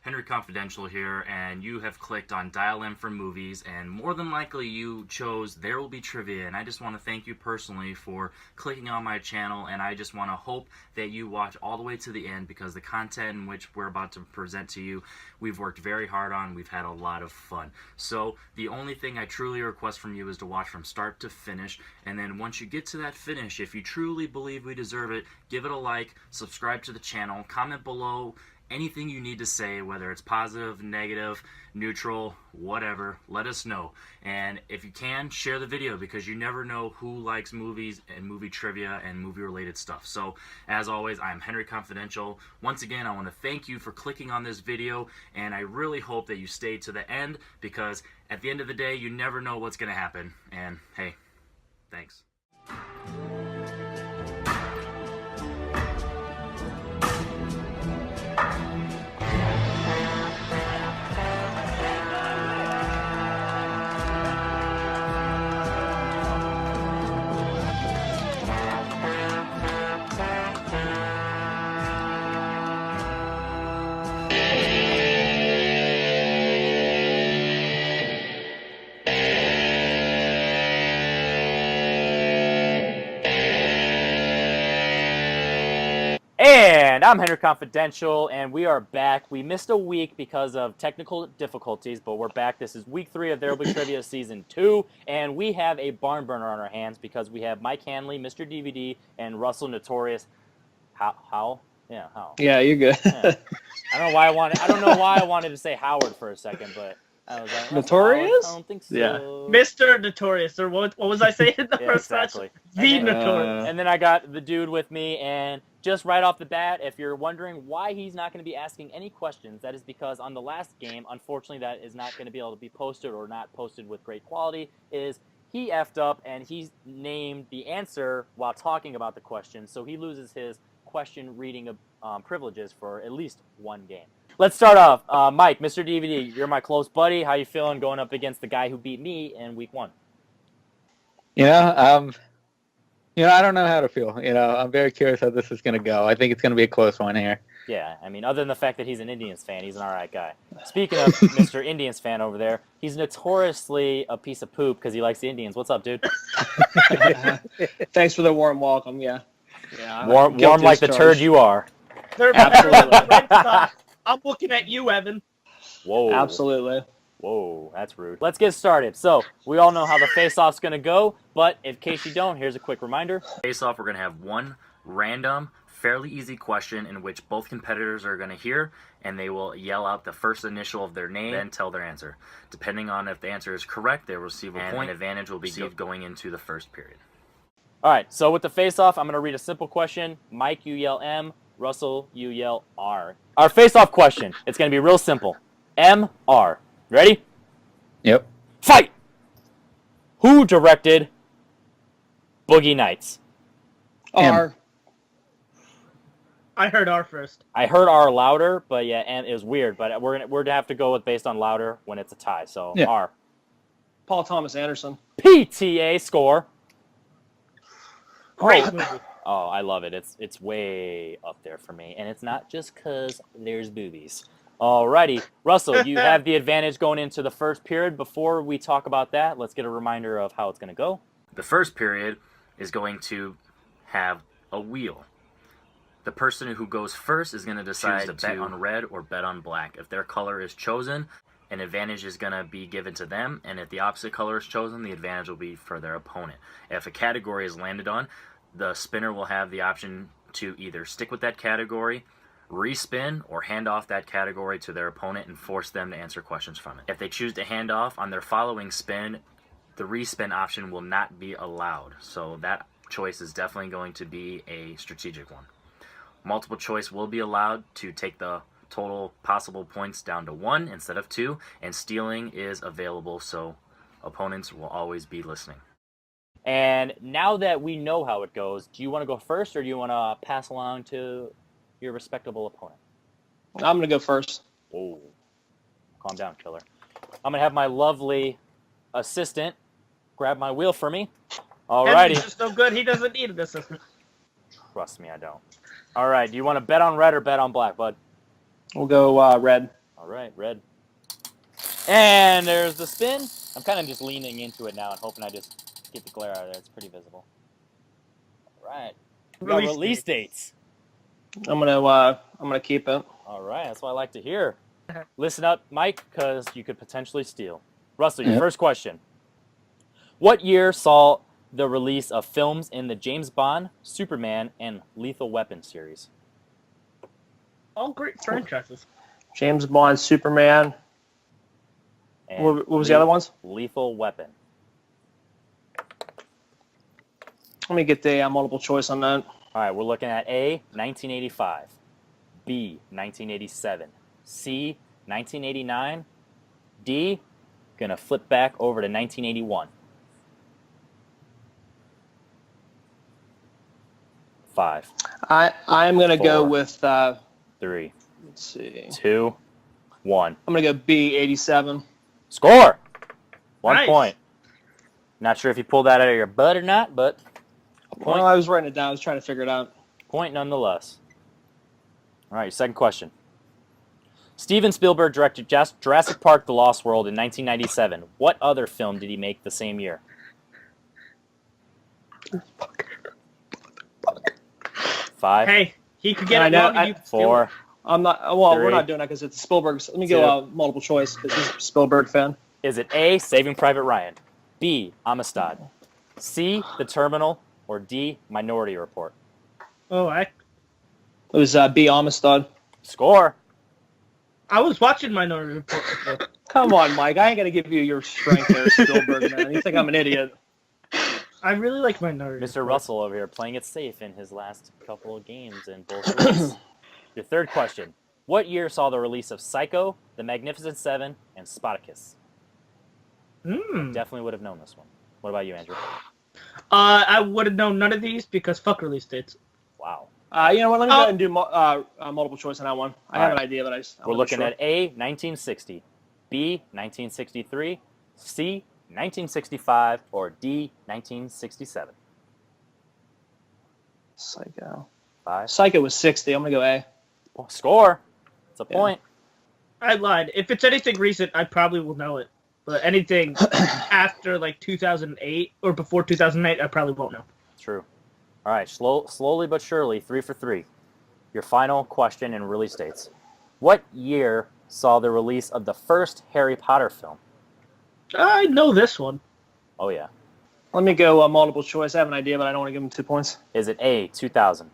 Henry Confidential here, and you have clicked on Dial M for Movies, and more than likely you chose There Will Be Trivia, and I just want to thank you personally for clicking on my channel, and I just want to hope that you watch all the way to the end, because the content in which we're about to present to you, we've worked very hard on, we've had a lot of fun. So the only thing I truly request from you is to watch from start to finish, and then once you get to that finish, if you truly believe we deserve it, give it a like, subscribe to the channel, comment below anything you need to say, whether it's positive, negative, neutral, whatever, let us know. And if you can, share the video, because you never know who likes movies and movie trivia and movie related stuff. So as always, I'm Henry Confidential. Once again, I want to thank you for clicking on this video, and I really hope that you stay to the end, because at the end of the day, you never know what's going to happen. And hey, thanks. And I'm Henry Confidential, and we are back. We missed a week because of technical difficulties, but we're back. This is week 3 of There Will Be Trivia Season 2, and we have a barn burner on our hands because we have Mike Hanley, Mr. DVD, and Russell Notorious. How? Yeah, how? Yeah, you're good. Yeah. I don't know why I wanted to say Howard for a second, but I was like, Notorious? I don't think so. Yeah. Mr. Notorious, or what was I saying in the Yeah, first exactly. match? Notorious. And then I got the dude with me, and just right off the bat, if you're wondering why he's not going to be asking any questions, that is because on the last game, unfortunately, that is not going to be able to be posted or not posted with great quality, is he effed up and he's named the answer while talking about the question, so he loses his question reading privileges for at least one game. Let's start off. Mike, Mr. DVD, you're my close buddy. How you feeling going up against the guy who beat me in week 1? I don't know how to feel. I'm very curious how this is going to go. I think it's going to be a close one here. Yeah, I mean, other than the fact that he's an Indians fan, he's an all right guy. Speaking of Mr. Indians fan over there, he's notoriously a piece of poop because he likes the Indians. What's up, dude? Thanks for the warm welcome. Yeah. Warm like the turd you are. Absolutely. I'm looking at you, Evan. Whoa. Absolutely. Whoa, that's rude. Let's get started. So, we all know how the face-off's going to go, but in case you don't, here's a quick reminder. Face-off, we're going to have one random, fairly easy question in which both competitors are going to hear, and they will yell out the first initial of their name and tell their answer. Depending on if the answer is correct, they will receive a point. An advantage will be given going into the first period. All right, so with the face-off, I'm going to read a simple question. Mike, you yell M. Russell, you yell R. Our face-off question, it's going to be real simple. M-R. Ready? Yep. Fight! Who directed Boogie Nights? R. I heard R first. I heard R louder, but yeah, and it was weird. But we're gonna have to go with based on louder when it's a tie. So yeah. R. Paul Thomas Anderson. PTA score. Great movie. Oh, I love it. It's way up there for me, and it's not just because there's boobies. Alrighty, Russell, you have the advantage going into the first period. Before we talk about that, let's get a reminder of how it's going to go. The first period is going to have a wheel. The person who goes first is going to decide to bet on red or bet on black. If their color is chosen, an advantage is going to be given to them, and if the opposite color is chosen, the advantage will be for their opponent. If a category is landed on, the spinner will have the option to either stick with that category, respin, or hand off that category to their opponent and force them to answer questions from it. If they choose to hand off on their following spin, the respin option will not be allowed. So that choice is definitely going to be a strategic one. Multiple choice will be allowed to take the total possible points down to 1 instead of 2, and stealing is available, so opponents will always be listening. And now that we know how it goes, do you want to go first, or do you want to pass along to your respectable opponent? I'm going to go first. Whoa. Calm down, killer. I'm going to have my lovely assistant grab my wheel for me. Alrighty. He's just so good, he doesn't need an assistant. Trust me, I don't. All right, do you want to bet on red or bet on black, bud? We'll go red. All right, red. And there's the spin. I'm kind of just leaning into it now and hoping I just get the glare out of there. It's pretty visible. All right. We got release dates. I'm gonna keep it. All right, that's what I like to hear. Listen up, Mike, because you could potentially steal. Russell, your first question. What year saw the release of films in the James Bond, Superman, and Lethal Weapon series? All great franchises. James Bond, Superman. And What was the other ones? Lethal Weapon. Let me get the multiple choice on that. All right, we're looking at A, 1985, B, 1987, C, 1989, D, gonna flip back over to 1981. 5, I'm gonna go 4. with 3, let's see. 2, 1. I'm gonna go B, 87. Score! 1 Nice. point. Not sure if you pulled that out of your butt or not, but point. Well, I was writing it down. I was trying to figure it out. Point nonetheless. All right, your second question. Steven Spielberg directed Jurassic Park: The Lost World in 1997. What other film did he make the same year? 5, Hey, he could get I it know, wrong and you could steal 4. it. I'm not. Well, 3, we're not doing that because it's Spielberg's. Let me 2. go multiple choice because he's a Spielberg fan. Is it A, Saving Private Ryan, B, Amistad, C, The Terminal, or D, Minority Report? Oh, It was B, Amistad. Score! I was watching Minority Report before. Come on, Mike. I ain't gonna give you your strength there, Spielberg, man. You think I'm an idiot? I really like Minority Mr. Report. Russell over here playing it safe in his last couple of games in both leagues. Your third question. What year saw the release of Psycho, The Magnificent Seven, and Spartacus? Definitely would have known this one. What about you, Andrew? I would have known none of these because fuck release dates. Wow. You know what? Let me go ahead and do multiple choice on that one. I have an idea, but We're looking at A, 1960, B, 1963, C, 1965, or D, 1967. Psycho. 5. Psycho was 60. I'm gonna go A. Score. It's a Yeah. point. I lied. If it's anything recent, I probably will know it. But anything after like 2008 or before 2008, I probably won't know. True. All right, slowly but surely, 3 for 3. Your final question and release dates. What year saw the release of the first Harry Potter film? I know this one. Oh, yeah. Let me go multiple choice. I have an idea, but I don't want to give him 2 points. Is it A, 2000,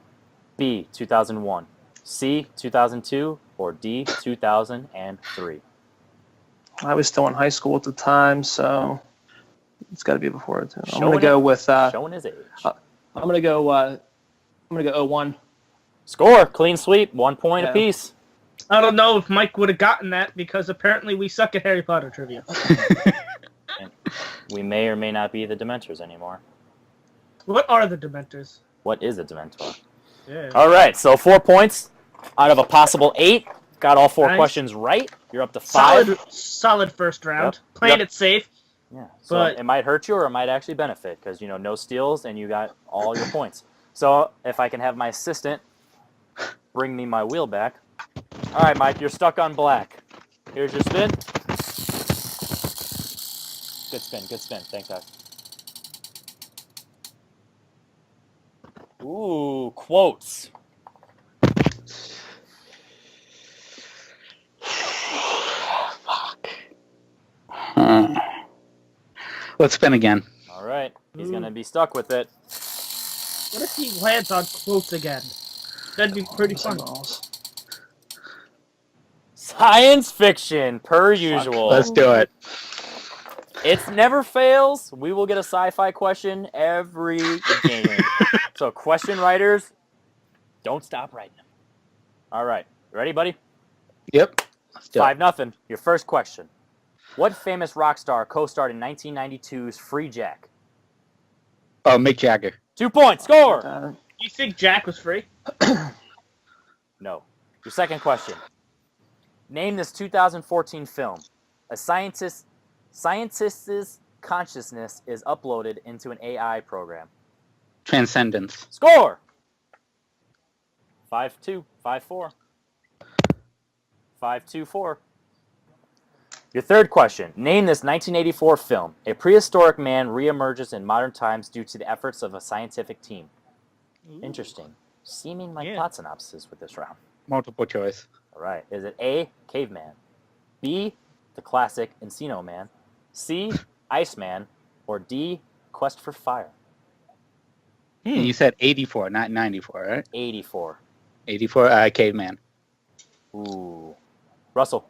B, 2001, C, 2002, or D, 2003? I was still in high school at the time, so it's got to be before it. I'm Showing gonna go with. Showing his age. I'm gonna go. I'm gonna go 01. Score. Clean sweep. 1 point apiece. I don't know if Mike would have gotten that because apparently we suck at Harry Potter trivia. And we may or may not be the Dementors anymore. What are the Dementors? What is a Dementor? Yeah. All right, so 4 points out of a possible 8. Got all 4 Nice. questions right. You're up to 5. Solid first round. Yep. Playing Yep. it safe. Yeah, so But- it might hurt you or it might actually benefit because, no steals and you got all your points. So if I can have my assistant bring me my wheel back. All right, Mike, you're stuck on black. Here's your spin. Good spin, good spin. Thanks, guys. Ooh, quotes. Let's spin again. All right, he's going to be stuck with it. What if he lands on quotes again? That'd be pretty fun. Science fiction, per usual. Let's do it. It never fails. We will get a sci-fi question every game. So question writers, don't stop writing them. All right. You ready, buddy? Yep. Let's do it. 5-0. Your first question. What famous rock star co-starred in 1992's Free Jack? Oh, Mick Jagger. 2 points. Score! You think Jack was free? No. Your second question. Name this 2014 film. A scientist's consciousness is uploaded into an AI program. Transcendence. Score! 5-2. 5-4. 5-2-4. Your third question. Name this 1984 film. A prehistoric man reemerges in modern times due to the efforts of a scientific team. Ooh. Interesting. Seeming like Yeah. plot synopsis with this round. Multiple choice. All right. Is it A, Caveman, B, the classic Encino Man, C, Iceman, or D, Quest for Fire? And you said 84, not 94, right? 84. 84, Caveman. Ooh. Russell.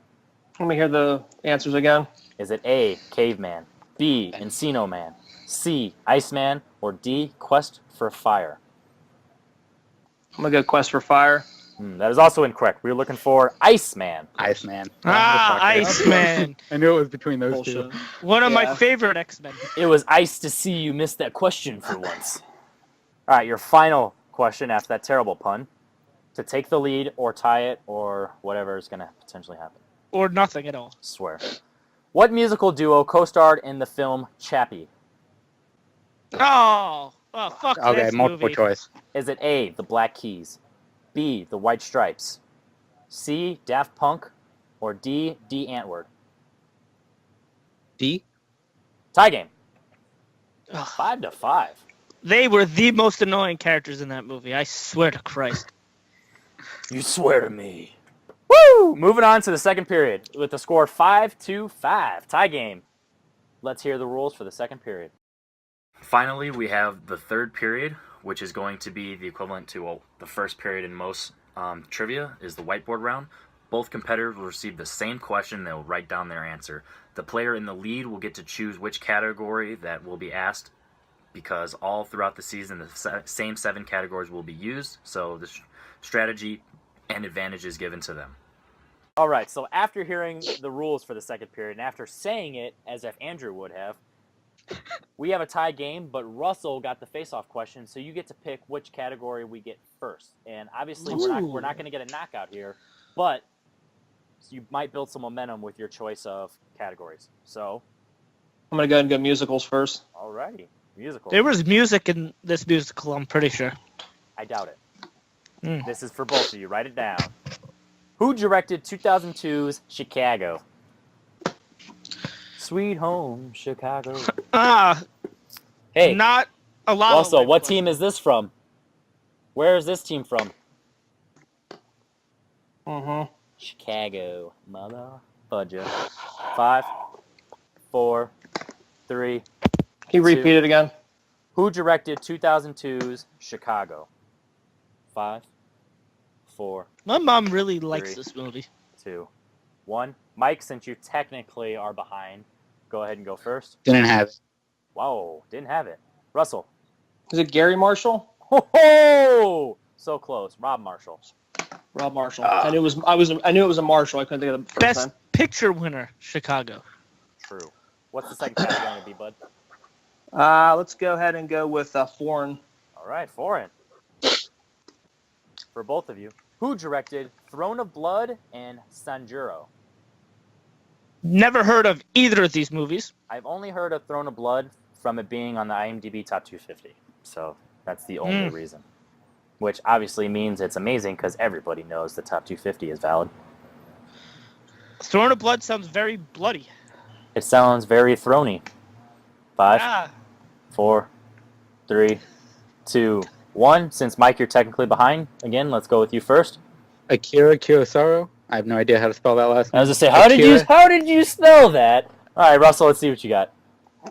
Let me hear the answers again. Is it A, Caveman, B, Encino Man, C, Iceman, or D, Quest for Fire? I'm gonna go Quest for Fire. That is also incorrect. We were looking for Iceman. Iceman. Iceman. I knew it was between those Bullshit. two. One of my Yeah. favorite X-Men. It was ice to see you miss that question for once. All right, your final question after that terrible pun. To take the lead or tie it or whatever is going to potentially happen. Or nothing at all. Swear. What musical duo co-starred in the film Chappie? Oh, fuck Okay, this multiple movie. choice. Is it A, the Black Keys, B, the White Stripes, C, Daft Punk, or D, D Antwoord? D? Tie game. Ugh. 5-5. They were the most annoying characters in that movie. I swear to Christ. You swear to me. Woo! Moving on to the second period with the score 5-5. Tie game. Let's hear the rules for the second period. Finally, we have the third period, which is going to be the equivalent to the first period in most trivia, is the whiteboard round. Both competitors will receive the same question. They'll write down their answer. The player in the lead will get to choose which category that will be asked, because all throughout the season, the same 7 categories will be used. So the strategy and advantage is given to them. All right, so after hearing the rules for the second period, and after saying it as if Andrew would have, we have a tie game, but Russell got the face-off question, so you get to pick which category we get first. And obviously, we're not going to get a knockout here, but you might build some momentum with your choice of categories. So, I'm gonna go ahead and go musicals first. all righty, musical. There was music in this musical, I'm pretty sure. I doubt it. Mm. This is for both of you. Write it down. Who directed 2002's Chicago? Sweet Home Chicago. Hey, Not a lot. also, what team is this from? Where is this team from? Mm-hmm. Chicago, mother fudger. 5, 4, 3. Can you repeat it again? Who directed 2002's Chicago? 5, 4, My mom really likes 3. this movie. 2, 1. Mike, since you technically are behind, go ahead and go first. Didn't have it. Whoa, didn't have it. Russell. Is it Gary Marshall? Ho ho! So close. Rob Marshall. Rob Marshall. I knew it was a Marshall. I couldn't think of the first Best time. picture winner, Chicago. True. What's the second category going to be, bud? Let's go ahead and go with foreign. All right, foreign. For both of you. Who directed Throne of Blood and Sanjuro? Never heard of either of these movies. I've only heard of Throne of Blood from it being on the IMDb Top 250. So that's the only reason. Which obviously means it's amazing because everybody knows the Top 250 is valid. Throne of Blood sounds very bloody. It sounds very throny. 5, Ah, 4, 3, 2, 1. Since Mike, you're technically behind. Again, let's go with you first. Akira Kurosawa. I have no idea how to spell that last I name. was gonna say, how did you spell that? All right, Russell, let's see what you got.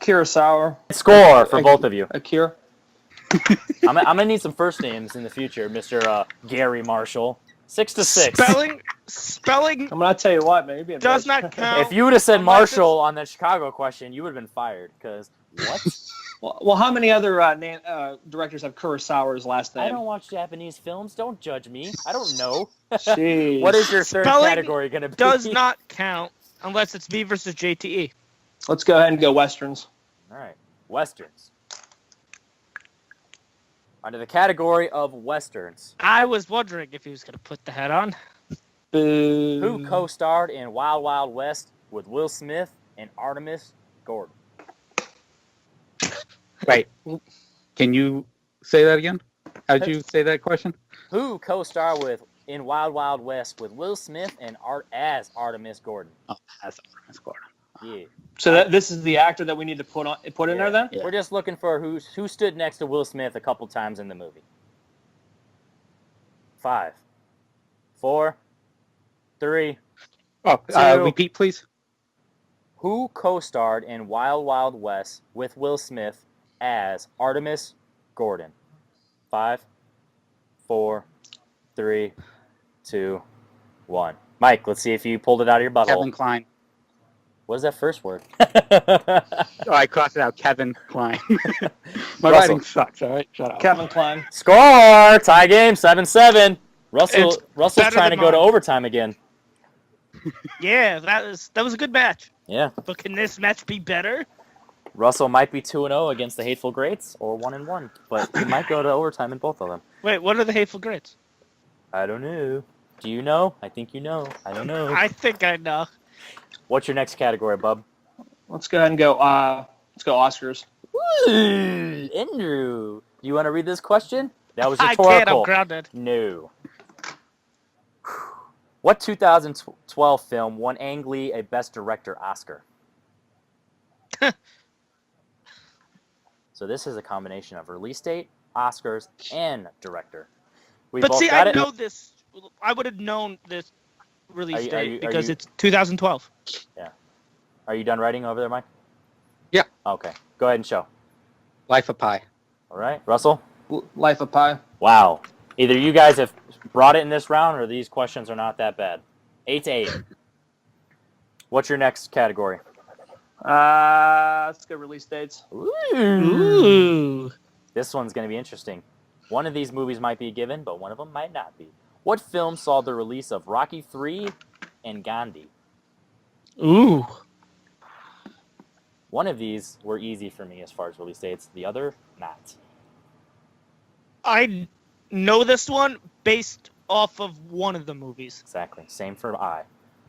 Kurosawa. Score for both of you. Akira. I'm gonna need some first names in the future, Mr. Gary Marshall. 6-6. spelling I'm gonna tell you what, man. You're being does rich. not count. If you would have said Unless Marshall on that Chicago question, you would have been fired. Because what? Well, how many other directors have Kurosawa as last name? I don't watch Japanese films. Don't judge me. I don't know. Jeez. What is your third Spelling category gonna be? does not count unless it's me versus JTE. Let's go ahead and go westerns. All right, westerns. Under the category of westerns, I was wondering if he was going to put the hat on. Boo. who co-starred in Wild Wild West with Will Smith and Artemis Gordon? Wait, can you say that again? How'd you say that question? Who co-starred with in Wild Wild West with Will Smith and as Artemis Gordon. Oh, that's Artemis Gordon. Yeah. So this is the actor that we need to put in there then? Yeah. We're just looking for who stood next to Will Smith a couple times in the movie. 5, 4, 3. Oh, Two. repeat, please. Who co-starred in Wild Wild West with Will Smith as Artemis Gordon? 5, 4, 3, 2, 1. Mike, let's see if you pulled it out of your butthole. Kevin Kline. What is that first word? Oh, I crossed it out. Kevin Kline. My Russell. writing sucks. All right, shut up. Kevin Kline. Score! Tie game, 7-7. Russell's better trying to than go to mine. overtime again. Yeah, that was a good match. Yeah. But can this match be better? Russell might be 2-0 against the Hateful Greats, or 1-1, but he might go to overtime in both of them. Wait, what are the Hateful Greats? I don't know. Do you know? I think you know. I don't know. I think I know. What's your next category, bub? Let's go ahead and go. Let's go Oscars. Ooh, Andrew. Do you want to read this question? That was I rhetorical. can't. I'm grounded. No. What 2012 film won Ang Lee a Best Director Oscar? So this is a combination of release date, Oscars, and director. We But both see, got I it? know this. I would have known this release Are you- date are because you- it's 2012. Are you done writing over there, Mike? Yeah. Okay. Go ahead and show. Life of Pi. All right. Russell? Life of Pi. Wow. Either you guys have brought it in this round or these questions are not that bad. 8-8. What's your next category? Let's go release dates. Ooh. This one's going to be interesting. One of these movies might be given, but one of them might not be. What film saw the release of Rocky III and Gandhi? Ooh. One of these were easy for me as far as release dates. The other, not. I know this one based off of one of the movies. Exactly. Same for I.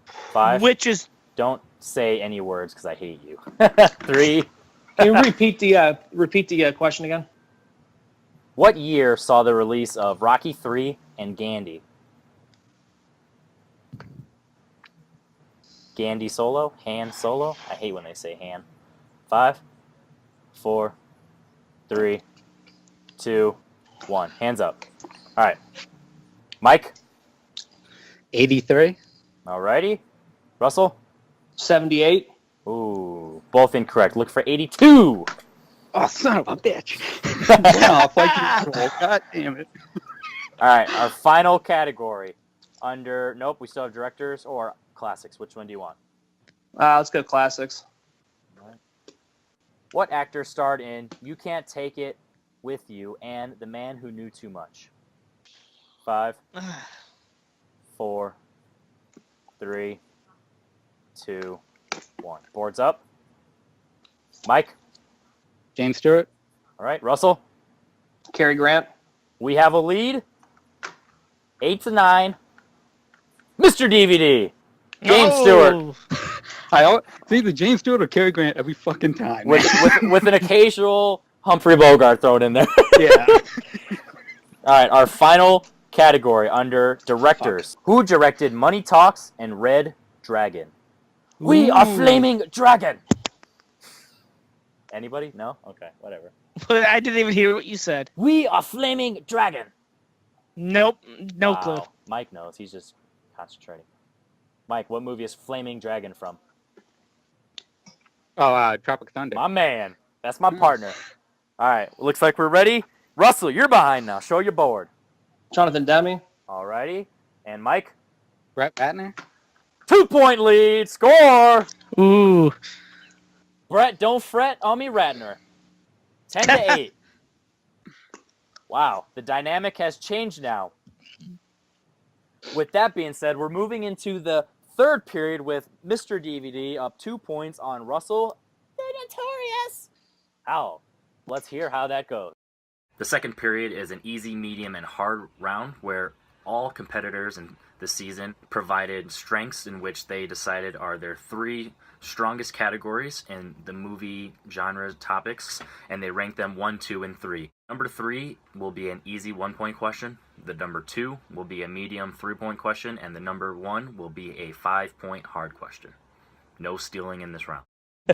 5. Which is Don't say any words because I hate you. 3. Can you repeat the question again? What year saw the release of Rocky III and Gandhi? Gandhi solo? Han solo? I hate when they say Han. 5, 4, 3, 2, 1. Hands up. All right. Mike? 83. Alrighty. Russell? 78. Ooh, both incorrect. Look for 82. Oh, son of a bitch. Off like usual. God damn it. All right, our final category under, nope, we still have directors or classics. Which one do you want? Let's go classics. What actor starred in You Can't Take It With You and The Man Who Knew Too Much? 5, 4, 3, 2, 1. Boards up. Mike? James Stewart. All right, Russell? Cary Grant. We have a lead. 8-9. Mr. DVD. James Stewart. It's either James Stewart or Cary Grant every fucking time. With an occasional Humphrey Bogart thrown in there. Yeah. All right, our final category under directors. Who directed Money Talks and Red Dragon? We are Flaming Dragon. Anybody? No? Okay, whatever. But I didn't even hear what you said. We are Flaming Dragon. Nope. No Wow. clue. Mike knows. He's just concentrating. Mike, what movie is Flaming Dragon from? Oh, Tropic Thunder. My man. That's my partner. All right, looks like we're ready. Russell, you're behind now. Show your board. Jonathan Demme. All righty. And Mike? Brett Ratner. 2-point lead. Score! Ooh. Brett, don't fret on me, Ratner. 10-8. Wow, the dynamic has changed now. With that being said, we're moving into the third period with Mr. DVD up 2 points on Russell. The Notorious. Ow. Let's hear how that goes. The second period is an easy, medium, and hard round where all competitors and the season provided strengths in which they decided are their 3 strongest categories in the movie genre topics, and they ranked them 1, 2, and 3. Number 3 will be an easy 1-point question. The number 2 will be a medium 3-point question, and the number 1 will be a 5-point hard question. No stealing in this round.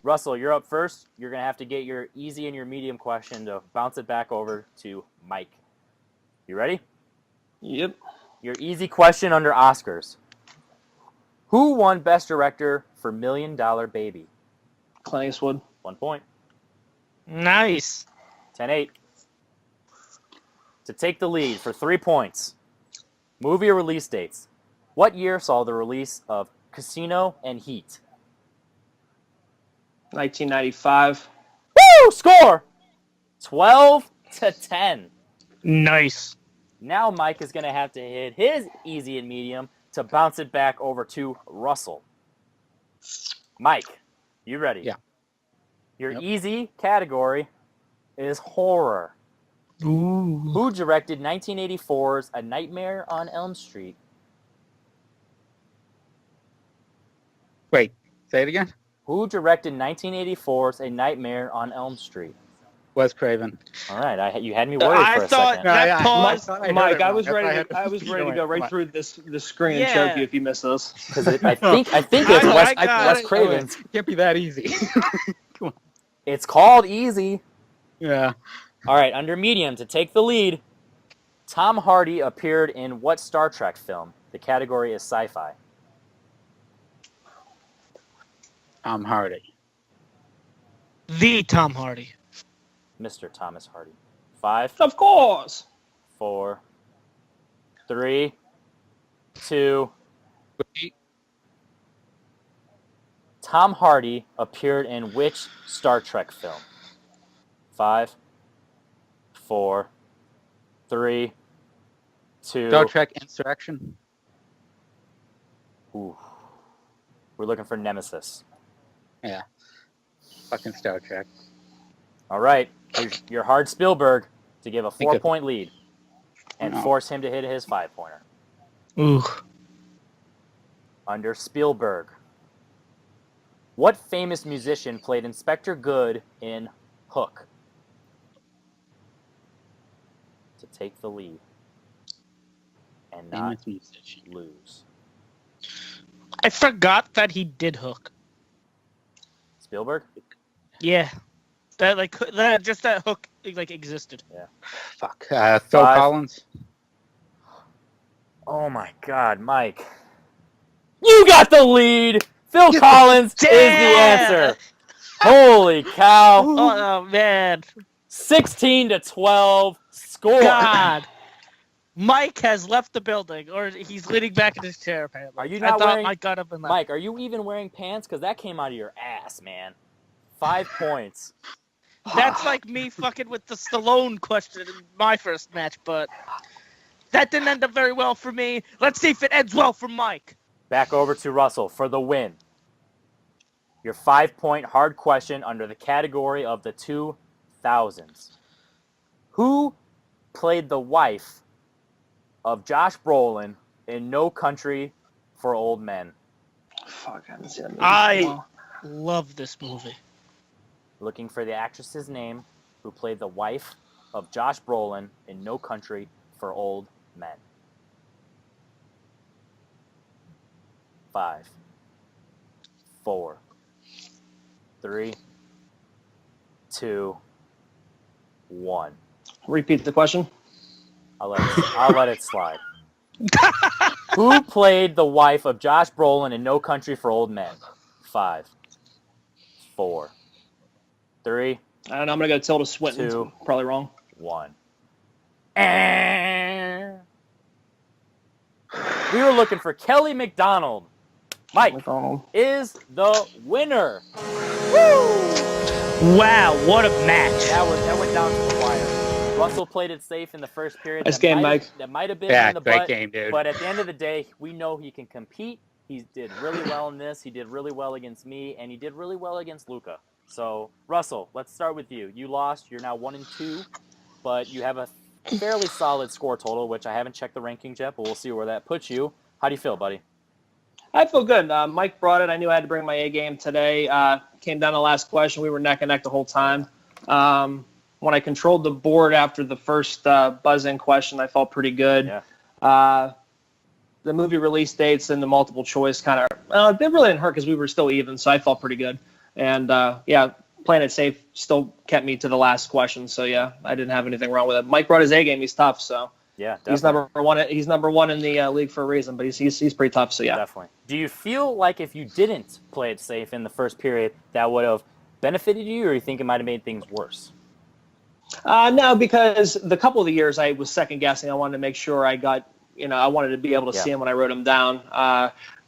Russell, you're up first. You're going to have to get your easy and your medium question to bounce it back over to Mike. You ready? Yep. Your easy question under Oscars. Who won Best Director for $1 Million Baby? Clint Eastwood. 1 point. Nice. 10-8. To take the lead for 3 points. Movie release dates. What year saw the release of Casino and Heat? 1995. Woo! Score! 12-10. Nice. Now Mike is going to have to hit his easy and medium to bounce it back over to Russell. Mike, you ready? Yeah. Your Yep. easy category is horror. Ooh. Who directed 1984's A Nightmare on Elm Street? Wait, say it again. Who directed 1984's A Nightmare on Elm Street? Wes Craven. All right, you had me worried I for a thought second. that Yeah, pause. Mike, I was That's why ready. had I was speed ready to on go it. right Come on. through this screen and Yeah. choke you if you miss this. Because I think it's I got Wes it. Craven's. It can't be that easy. It's called Easy. Yeah. All right, under medium to take the lead. Tom Hardy appeared in what Star Trek film? The category is sci-fi. Tom Hardy. The Tom Hardy. Mr. Thomas Hardy. 5, Of course. 4, 3, 2. Wait, Tom Hardy appeared in which Star Trek film? 5, 4, 3, 2. Star Trek Insurrection. Ooh. We're looking for Nemesis. Yeah. Fucking Star Trek. All right, here's your hard Spielberg to give a Think of- 4-point lead and No. force him to hit his 5-pointer. Ooh. Under Spielberg. What famous musician played Inspector Good in Hook? To take the lead and not Famous musician. lose. I forgot that he did Hook. Spielberg? Yeah. That Hook existed. Fuck. Phil 5. Collins. Oh my God, Mike. You got the lead! Phil Collins is the answer. Holy cow. Oh man. 16-12 score. God. Mike has left the building, or he's leaning back in his chair. Apparently. Are you I not thought wearing- Mike got up and left. Mike, are you even wearing pants? Because that came out of your ass, man. 5 points. That's like me fucking with the Stallone question in my first match, but that didn't end up very well for me. Let's see if it ends well for Mike. Back over to Russell for the win. Your 5-point hard question under the category of the 2000s. Who played the wife of Josh Brolin in No Country for Old Men? Fuck, I haven't seen that movie. I love this movie. Looking for the actress's name who played the wife of Josh Brolin in No Country for Old Men. 5, 4, 3, 2, 1. Repeat the question. I'll let it slide. Who played the wife of Josh Brolin in No Country for Old Men? 5, 4, 3, And I'm gonna go Tilda Swinton. 2. Probably wrong. 1. We were looking for Kelly McDonald. Mike McDonald. is the winner. Wow, what a match. That went down to the wire. Russell played it safe in the first period. Nice game, Mike. That might have been Yeah, in the great butt, game, dude. but at the end of the day, we know he can compete. He did really well in this. He did really well against me, and he did really well against Luca. So, Russell, let's start with you. You lost. You're now 1-2, but you have a fairly solid score total, which I haven't checked the rankings yet, but we'll see where that puts you. How do you feel, buddy? I feel good. Mike brought it. I knew I had to bring my A game today. Came down to the last question. We were neck and neck the whole time. When I controlled the board after the first buzz-in question, I felt pretty good. Yeah. The movie release dates and the multiple choice kind of they really didn't hurt because we were still even, so I felt pretty good. And playing it safe still kept me to the last question. So yeah, I didn't have anything wrong with it. Mike brought his A game. He's tough. So Yeah, definitely. He's number one in the league for a reason. But he's pretty tough. So yeah, Definitely. Do you feel like if you didn't play it safe in the first period, that would have benefited you, or you think it might have made things worse? No, because the couple of the years I was second guessing. I wanted to make sure I got. I wanted to be able to see him when I wrote him down.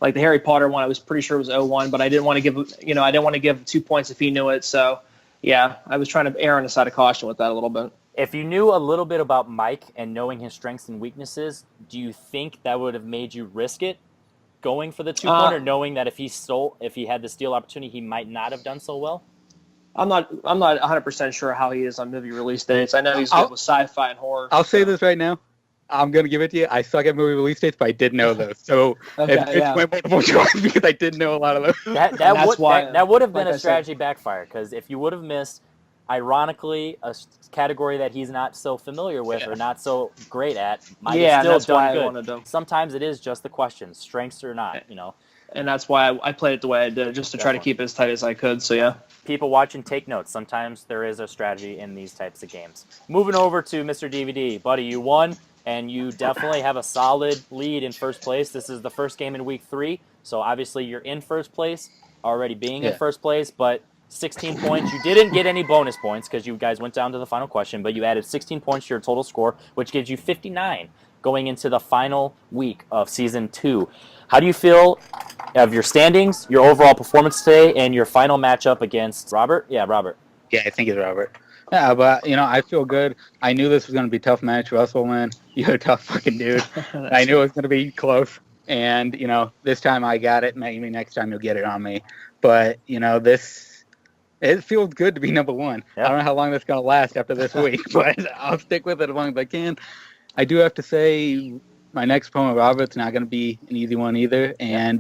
Like the Harry Potter one, I was pretty sure it was 0-1, but I didn't want to give, I didn't want to give 2 points if he knew it. So, yeah, I was trying to err on the side of caution with that a little bit. If you knew a little bit about Mike and knowing his strengths and weaknesses, do you think that would have made you risk it going for the 2-pointer, knowing that if he had the steal opportunity, he might not have done so well? I'm not 100% sure how he is on movie release dates. I know he's good with sci-fi and horror. I'll say this right now. I'm going to give it to you. I suck at movie release dates, but I did know those. So it went multiple choice because I did know a lot of those. That would have been a strategy backfire, because if you would have missed, ironically, a category that he's not so familiar with or not so great at, might have still done good. Sometimes it is just the question, strengths or not, And that's why I played it the way I did, just to try to keep it as tight as I could. So, yeah. People watching, take notes. Sometimes there is a strategy in these types of games. Moving over to Mr. DVD. Buddy, you won, and you definitely have a solid lead in first place. This is the first game in week 3, so obviously you're in first place, already being in first place, but 16 points. You didn't get any bonus points because you guys went down to the final question, but you added 16 points to your total score, which gives you 59 going into the final week of Season 2. How do you feel of your standings, your overall performance today, and your final matchup against Robert? Yeah, Robert. Yeah, I think it's Robert. Yeah, but, I feel good. I knew this was going to be a tough match. Russell, man, you're a tough fucking dude. I knew it was going to be close. And, this time I got it. Maybe next time you'll get it on me. But, it feels good to be number one. Yep. I don't know how long that's going to last after this week, but I'll stick with it as long as I can. I do have to say my next opponent, Robert's not going to be an easy one either.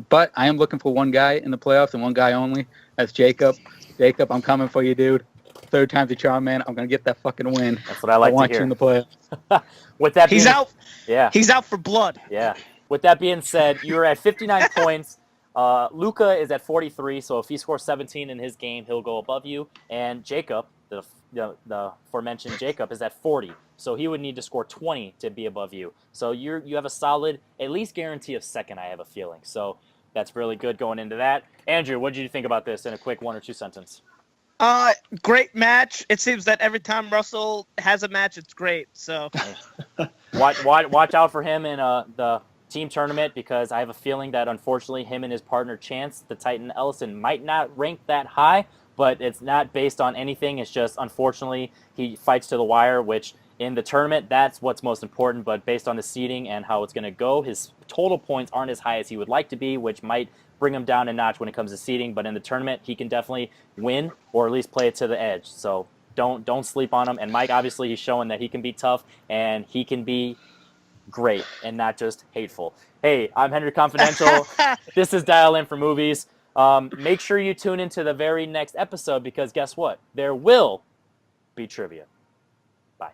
But I am looking for one guy in the playoffs and one guy only. That's Jacob. Jacob, I'm coming for you, dude. Third time's a charm, man. I'm going to get that fucking win. That's what I like to hear. I want you in the playoffs. With that He's out. Yeah. He's out for blood. Yeah. With that being said, you're at 59 points. Luca is at 43, so if he scores 17 in his game, he'll go above you. And Jacob, the aforementioned Jacob, is at 40, so he would need to score 20 to be above you. So you have a solid, at least guarantee of second, I have a feeling. So that's really good going into that. Andrew, what did you think about this in a quick 1 or 2 sentence? Great match. It seems that every time Russell has a match, it's great. So watch out for him in the team tournament, because I have a feeling that unfortunately him and his partner Chance, the Titan Ellison, might not rank that high, but it's not based on anything. It's just unfortunately he fights to the wire, which in the tournament, that's what's most important. But based on the seeding and how it's going to go, his total points aren't as high as he would like to be, which might bring him down a notch when it comes to seeding. But in the tournament, he can definitely win, or at least play it to the edge. So don't sleep on him. And Mike, obviously, he's showing that he can be tough and he can be great and not just hateful. Hey, I'm Henry Confidential. This is Dial In for Movies. Make sure you tune into the very next episode, because guess what? There will be trivia. Bye.